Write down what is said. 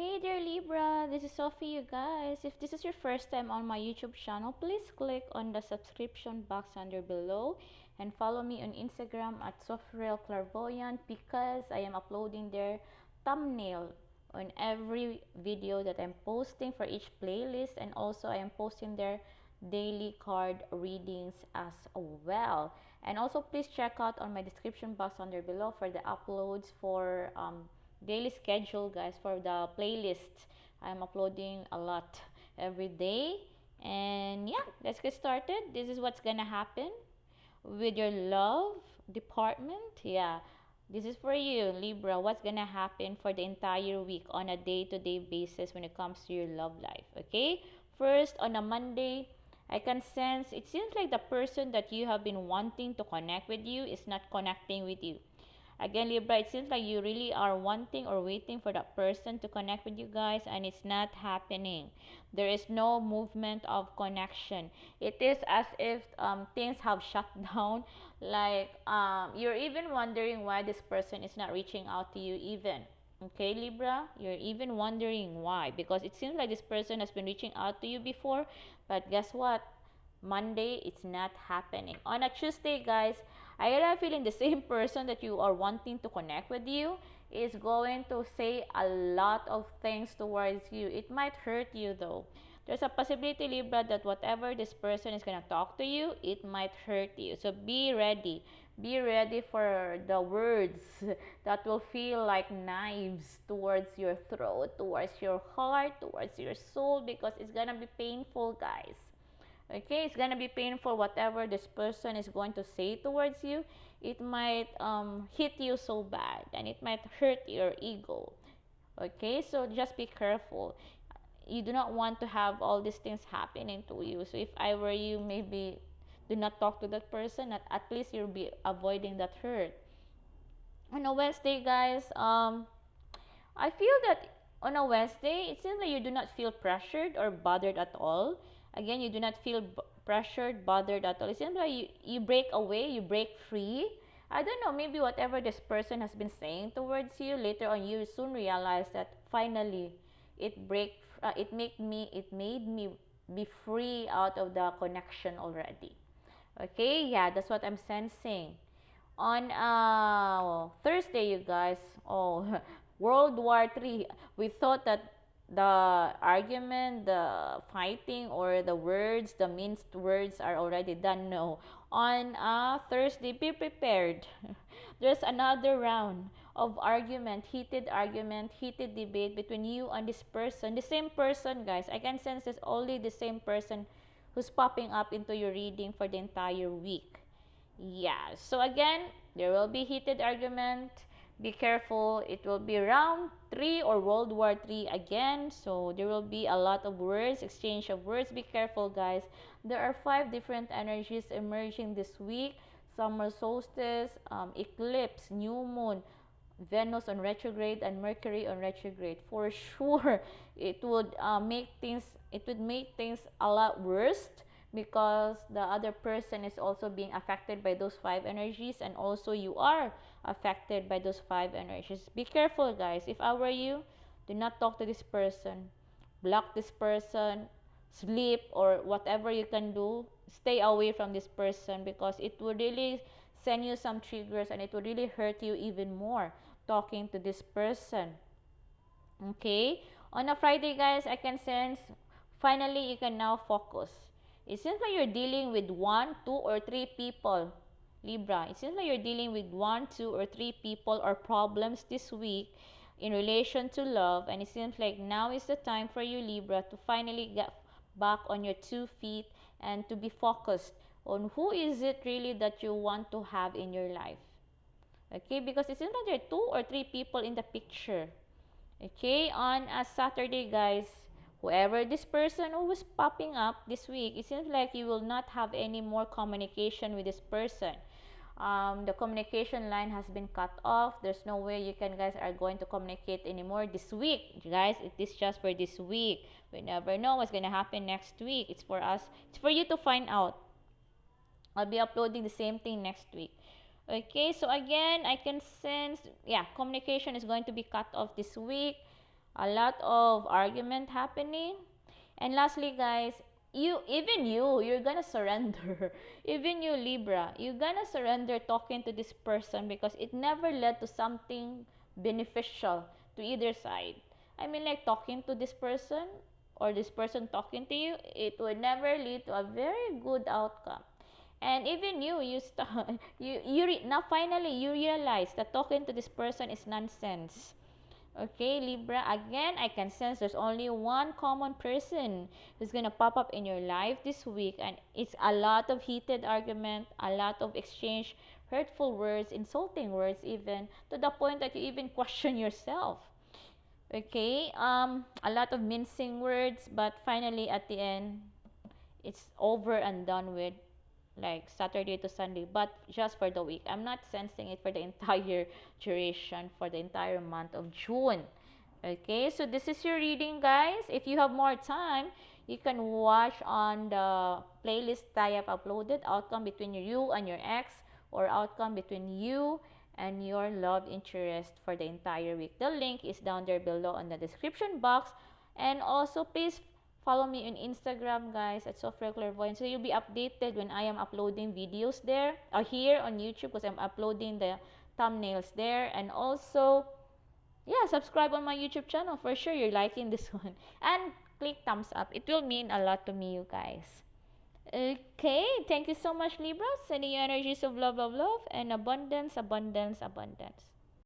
Hey there Libra, this is Sophie you guys. If this is your first time on my YouTube channel, please click on the subscription box under below and follow me on Instagram at Sophrel Clairvoyant because I am uploading their thumbnail on every video that I'm posting for each playlist, and also I am posting their daily card readings as well. And also please check out on my description box under below for the uploads for daily schedule, guys, for the playlist. I'm uploading a lot every day. And yeah, let's get started. This is what's gonna happen with your love department. Yeah, this is for you, Libra. What's gonna happen for the entire week on a day-to-day basis when it comes to your love life? Okay, first, on a Monday, I can sense it seems like the person that you have been wanting to connect with you is not connecting with you. Again, Libra, it seems like you really are wanting or waiting for that person to connect with you guys, and it's not happening. There is no movement of connection. It is as if things have shut down. Like you're even wondering why this person is not reaching out to you even. Okay, Libra, you're even wondering why, because it seems like this person has been reaching out to you before, but guess what? Monday, it's not happening. On a Tuesday, guys, I am feeling the same person that you are wanting to connect with you is going to say a lot of things towards you. It might hurt you though. There's a possibility, Libra, that whatever this person is going to talk to you, it might hurt you. So be ready. Be ready for the words that will feel like knives towards your throat, towards your heart, towards your soul, because it's going to be painful, guys. Okay, it's gonna be painful. Whatever this person is going to say towards you, it might hit you so bad, and it might hurt your ego. Okay, so just be careful. You do not want to have all these things happening to you. So if I were you, maybe do not talk to that person. At least you'll be avoiding that hurt. On a Wednesday, guys, I feel that on a Wednesday, it seems like you do not feel pressured or bothered at all. Again, you do not feel pressured, bothered at all. It seems like you break away, you break free. I don't know, maybe whatever this person has been saying towards you, later on you soon realize that finally it made me be free out of the connection already. Okay, yeah, that's what I'm sensing. On Thursday, you guys, oh, World War III, we thought that the argument, the fighting, or the words, the minced words are already done. No. On Thursday, be prepared. There's another round of argument, heated debate between you and this person. The same person, guys. I can sense it's only the same person who's popping up into your reading for the entire week. Yeah, so again, there will be heated argument. Be careful, it will be round 3 or World War 3 again. So there will be a lot of words, exchange of words. Be careful, guys. There are 5 different energies emerging this week: summer solstice, eclipse, new moon, Venus on retrograde, and Mercury on retrograde. For sure, it would make things a lot worse because the other person is also being affected by those 5 energies, and also you are affected by those 5 energies. Be careful, guys. If I were you, do not talk to this person. Block this person, sleep, or whatever you can do. Stay away from this person because it would really send you some triggers, and it would really hurt you even more talking to this person. Okay, on a Friday, guys, I can sense finally you can now focus. It seems like you're dealing with 1, 2, or 3 people, Libra. It seems like you're dealing with 1, 2, or 3 people or problems this week in relation to love, and it seems like now is the time for you, Libra, to finally get back on your 2 feet and to be focused on who is it really that you want to have in your life. Okay, because it seems like there are 2 or 3 people in the picture. Okay, on a Saturday, guys, whoever this person who was popping up this week, it seems like you will not have any more communication with this person. The communication line has been cut off. There's no way you guys are going to communicate anymore this week, guys. It is just for this week. We never know what's gonna happen next week. It's for us. It's for you to find out. I'll be uploading the same thing next week. Okay, so again, I can sense, yeah, communication is going to be cut off this week. A lot of argument happening. And lastly, guys, you're gonna surrender. Even you, Libra, you're gonna surrender talking to this person because it never led to something beneficial to either side. I mean, like talking to this person or this person talking to you, it would never lead to a very good outcome. And even you start, now finally you realize that talking to this person is nonsense. Okay, Libra, again, I can sense there's only one common person who's gonna pop up in your life this week, and it's a lot of heated argument, a lot of exchange, hurtful words, insulting words, even to the point that you even question yourself. Okay, a lot of mincing words, but finally at the end, it's over and done with, like Saturday to Sunday, but just for the week. I'm not sensing it for the entire duration, for the entire month of June. Okay, so this is your reading, guys. If you have more time, you can watch on the playlist I have uploaded, outcome between you and your ex, or outcome between you and your love interest for the entire week. The link is down there below on the description box. And also, please follow me on Instagram, guys, at Sophia Clairvoyant. So you'll be updated when I am uploading videos there, or here on YouTube, because I'm uploading the thumbnails there. And also, yeah, subscribe on my YouTube channel. For sure, you're liking this one. And click thumbs up. It will mean a lot to me, you guys. Okay, thank you so much, Libra. Sending you energies of love, love, love, and abundance, abundance, abundance.